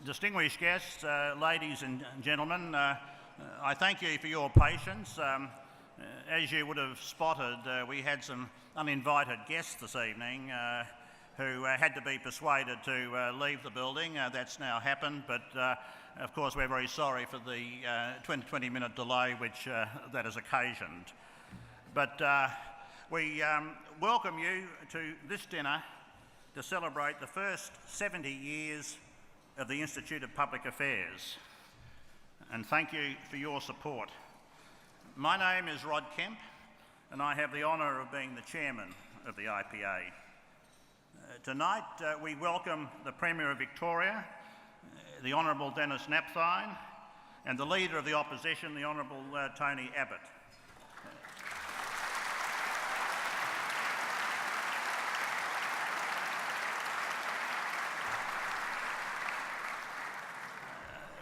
Distinguished guests, ladies and gentlemen, I thank you for your patience. As you would have spotted, we had some uninvited guests this evening who had to be persuaded to leave the building. That's now happened, but of course we're very sorry for the 20-minute delay which that has occasioned. But we welcome you to this dinner to celebrate the first 70 years of the Institute of Public Affairs, and thank you for your support. My name is Rod Kemp, and I have the honour of being the chairman of the IPA. Tonight we welcome the Premier of Victoria, the Honourable Denis Napthine, and the Leader of the Opposition, the Honourable Tony Abbott.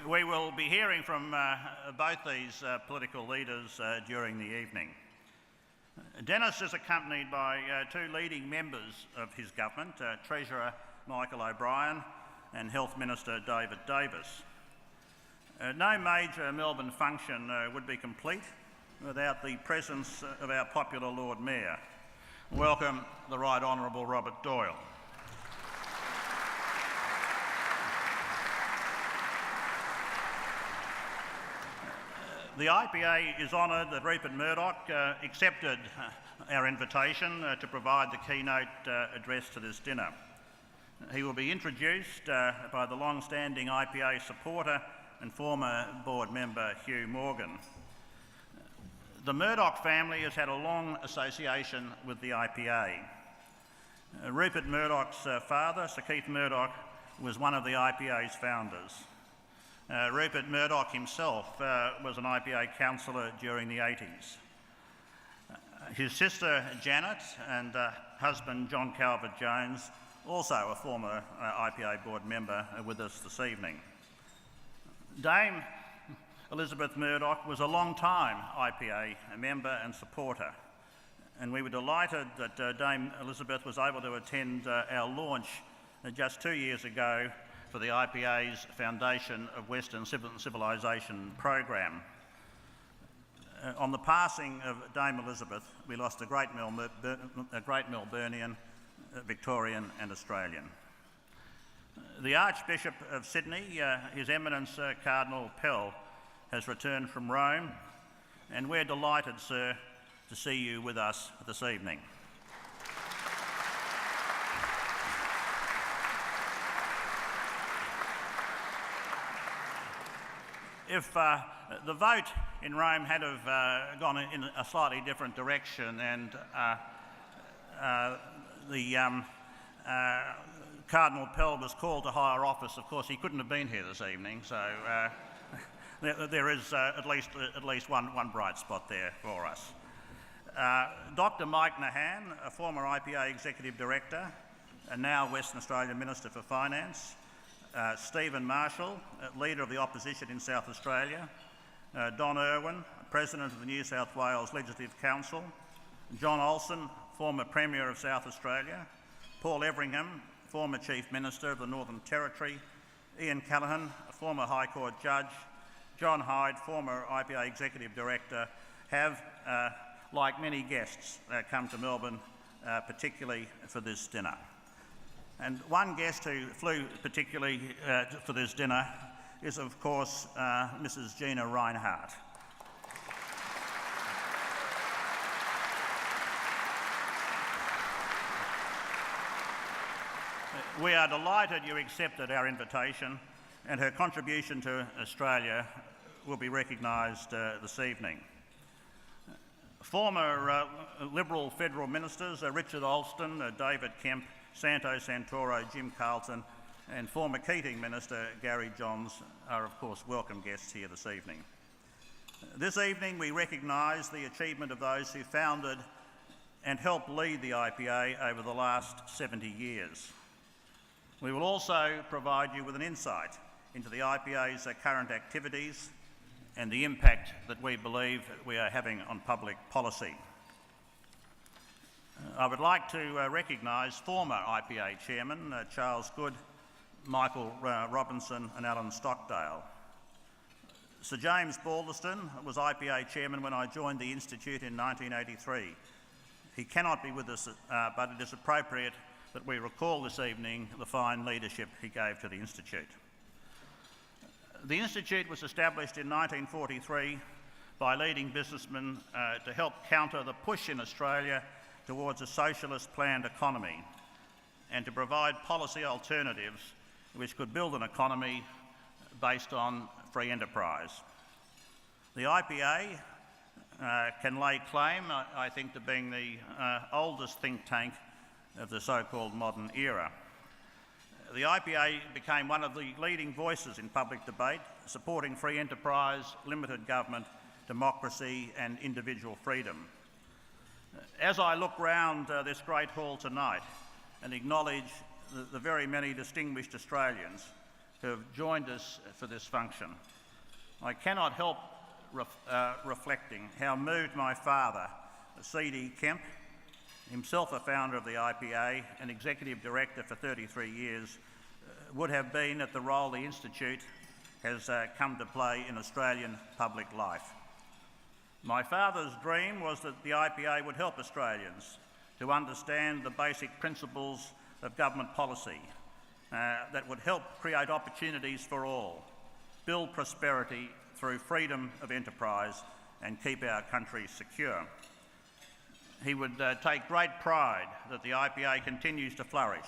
We will be hearing from both these political leaders during the evening. Denis is accompanied by two leading members of his government, Treasurer Michael O'Brien and Health Minister David Davis. No major Melbourne function would be complete without the presence of our popular Lord Mayor. Welcome the Right Honourable Robert Doyle. The IPA is honoured that Rupert Murdoch accepted our invitation to provide the keynote address to this dinner. He will be introduced by the long-standing IPA supporter and former board member Hugh Morgan. The Murdoch family has had a long association with the IPA. Rupert Murdoch's father, Sir Keith Murdoch, was one of the IPA's founders. Rupert Murdoch himself was an IPA councillor during the 80s. His sister Janet and husband John Calvert-Jones, also a former IPA board member, are with us this evening. Dame Elizabeth Murdoch was a long-time IPA member and supporter, and we were delighted that Dame Elizabeth was able to attend our launch just 2 years ago for the IPA's Foundation of Western Civilisation program. On the passing of Dame Elizabeth, we lost a great Melburnian, Victorian and Australian. The Archbishop of Sydney, His Eminence Cardinal Pell, has returned from Rome, and we're delighted, sir, to see you with us this evening. If the vote in Rome had have gone in a slightly different direction and Cardinal Pell was called to higher office, of course he couldn't have been here this evening, so there is at least one bright spot there for us. Dr Mike Nahan, a former IPA Executive Director and now Western Australian Minister for Finance, Stephen Marshall, Leader of the Opposition in South Australia, Don Irwin, President of the New South Wales Legislative Council, John Olsen, former Premier of South Australia, Paul Everingham, former Chief Minister of the Northern Territory, Ian Callaghan, a former High Court Judge, John Hyde, former IPA Executive Director, have, like many guests, come to Melbourne particularly for this dinner. And one guest who flew particularly for this dinner is, of course, Mrs. Gina Reinhardt. We are delighted you accepted our invitation, and her contribution to Australia will be recognised this evening. Former Liberal federal ministers Richard Alston, David Kemp, Santo Santoro, Jim Carlton, and former Keating Minister Gary Johns are of course welcome guests here this evening. This evening we recognise the achievement of those who founded and helped lead the IPA over the last 70 years. We will also provide you with an insight into the IPA's current activities and the impact that we believe we are having on public policy. I would like to recognise former IPA Chairman Charles Goode, Michael Robinson and Alan Stockdale. Sir James Balderston was IPA chairman when I joined the Institute in 1983. He cannot be with us, but it is appropriate that we recall this evening the fine leadership he gave to the Institute. The Institute was established in 1943 by leading businessmen to help counter the push in Australia towards a socialist planned economy and to provide policy alternatives which could build an economy based on free enterprise. The IPA can lay claim, I think, to being the oldest think tank of the so-called modern era. The IPA became one of the leading voices in public debate, supporting free enterprise, limited government, democracy and individual freedom. As I look round this great hall tonight and acknowledge the very many distinguished Australians who have joined us for this function, I cannot help reflecting how moved my father, C.D. Kemp, himself a founder of the IPA and executive director for 33 years, would have been at the role the Institute has come to play in Australian public life. My father's dream was that the IPA would help Australians to understand the basic principles of government policy that would help create opportunities for all, build prosperity through freedom of enterprise and keep our country secure. He would take great pride that the IPA continues to flourish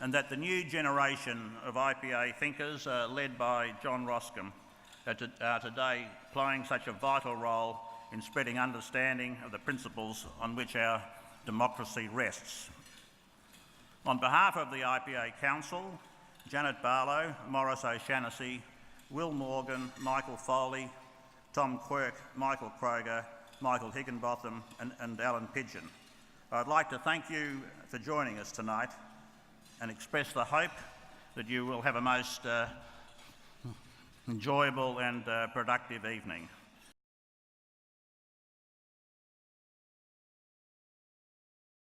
and that the new generation of IPA thinkers, led by John Roscombe, are today playing such a vital role in spreading understanding of the principles on which our democracy rests. On behalf of the IPA Council, Janet Barlow, Maurice O'Shannessy, Will Morgan, Michael Foley, Tom Quirk, Michael Kroger, Michael Higginbotham and Alan Pidgeon, I'd like to thank you for joining us tonight and express the hope that you will have a most enjoyable and productive evening.